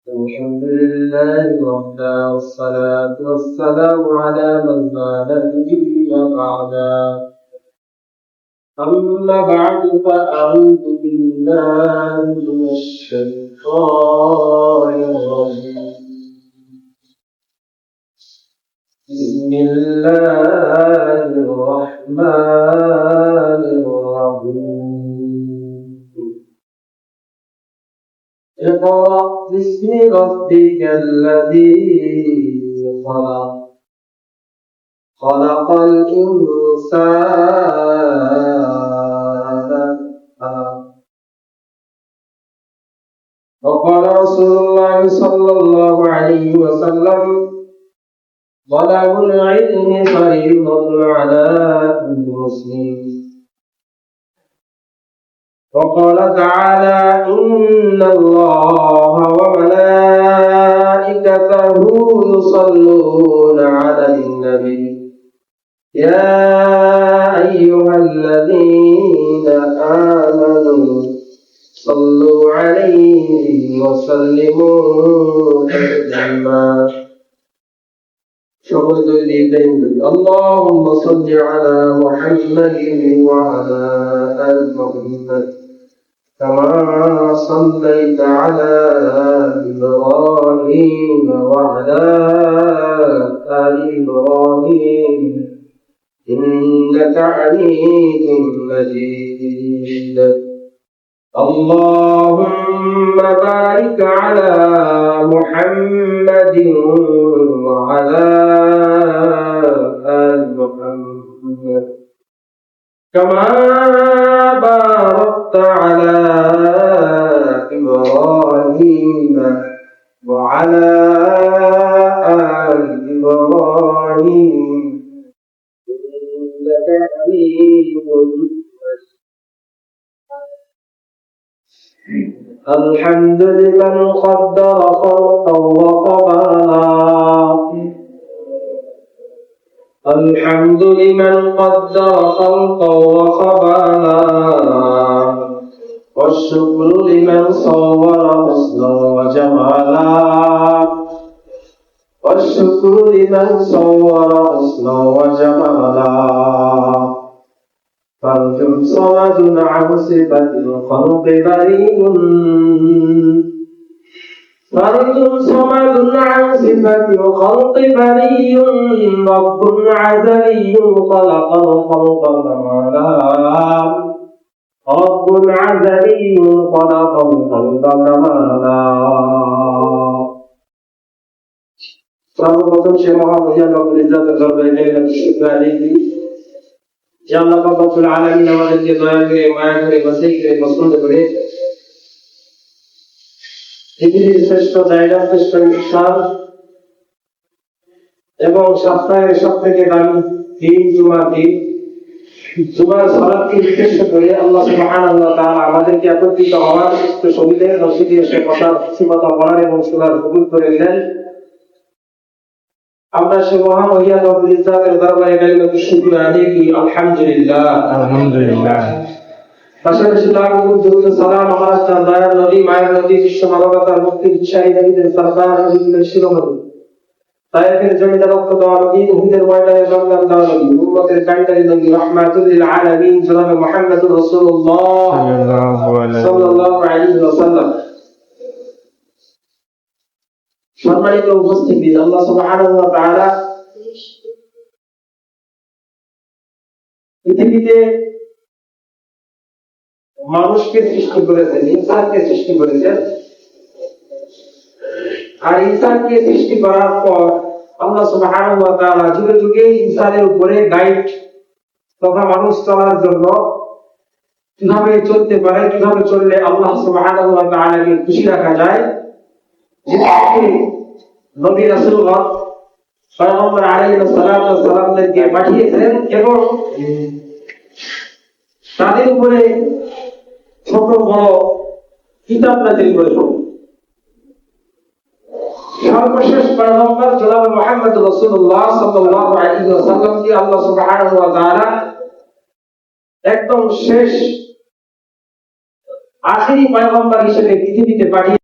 الحمد لله وحده والصلاة والسلام على من لا نبي بعده. أما بعد فأعوذ بالله من الشيطان الرجيم. بسم الله الرحمن الرحيم. اقرأ باسم ربك الذي خلق خلق الإنسان. وقال رسول الله صلى الله عليه وسلم طلب العلم فريضة على كل مسلم. وقال تعالى إن الله وملائكته يصلون على النبي يا أيها الذين آمنوا صلوا عليه وسلموا تسليما. اللهم صل على محمد وعلى آل محمد كما صليت على إبراهيم وعلى آل إبراهيم إنك حميد مجيد. اللهم بارك على محمد وعلى آل محمد كما باركت على إبراهيم وعلى آل إبراهيم إنك حميد مجيد. الحمد لمن قدر خلقا وقضى. الحمد لمن قدر خلقا وقضى. والشكر لمن صور حسنا وجمالا. والشكر لمن صور حسنا وجمالا. فرد صمد عن صفة الخلق بريء. فرد صمد عن صفة الخلق بريء. رب عزلي خلق الخلق كمالا. رب عزلي خلق الخلق كمالا. সর্বপ্রথম সে মহামহিয়ান রব্বুল ইজ্জতের দরবারে কালিমাতুশ শুকর আলাইহি যে আল্লাহ পাক রব্বুল আলামিন আমাদেরকে দয়া করে মায়া করে বাছাই করে পছন্দ করে পৃথিবীর শ্রেষ্ঠ জায়গা শ্রেষ্ঠ স্থান এবং সপ্তাহের সব থেকে দামি দিন জুমার দিন জুমার সালাতকে উদ্দেশ্য করে আল্লাহ সুবহানাহু ওয়া তাআলা আমাদেরকে একত্রিত হওয়ার সুবিধা নসিবে এসে কথা সীমাতা বলার এবং শোনার হুকুম করে দিলেন। আমরা সে মহামহিয়ান রব্বুল ইজ্জতের দরবারে কালিমাতুশ শুকর আলাইহি আলহামদুলিল্লাহ আলহামদুলিল্লাহ। পাশাপাশি লাখ দুরূদ সালাম আমার দয়ার নবী মায়ের নবী বিশ্ব মানবতার মুক্তির ইচ্ছাই নবীদের সরদার নবীদের শিরোমণি তায়েফের জমিদার রক্ত দেওয়া নবী উহুদের ময়দানে জন্ম দেওয়া নবী উম্মতের কান্ডারি নবী রাহমাতুল লিল আলামিন জনাব মুহাম্মদুর রাসূলুল্লাহ সাল্লাল্লাহু আলাইহি ওয়াসাল্লাম। সম্মানিত উপস্থিতি, আল্লাহ সুবহানাহু ওয়া তাআলা পৃথিবীতে মানুষকে সৃষ্টি করেছেন, ইনসানকে সৃষ্টি করেছেন। আর ইনসানকে সৃষ্টি করার পর আল্লাহ সুবহানাহু ওয়া তাআলা যুগে যুগে ইনসানের উপরে গাইড তথা মানুষ চলার জন্য কিভাবে চলতে পারে, কিভাবে চললে আল্লাহ সুবহানাহু ওয়া তাআলাকে খুশি রাখা যায়, নবী রাসূলগণ পয়গম্বর আলাইহিস সালাতু ওয়াস সালামদেরকে পাঠিয়েছেন এবং তাদের উপরে ছোট বড় কিতাব নাযিল করেছেন। সর্বশেষ পয়গম্বর জনাব মুহাম্মদ রাসূলুল্লাহ সাল্লাল্লাহু আলাইহি ওয়াসাল্লামকে আল্লাহ সুবহানাহু ওয়া তাআলা একদম শেষ আখেরি পয়গম্বর হিসেবে পৃথিবীতে পাঠিয়ে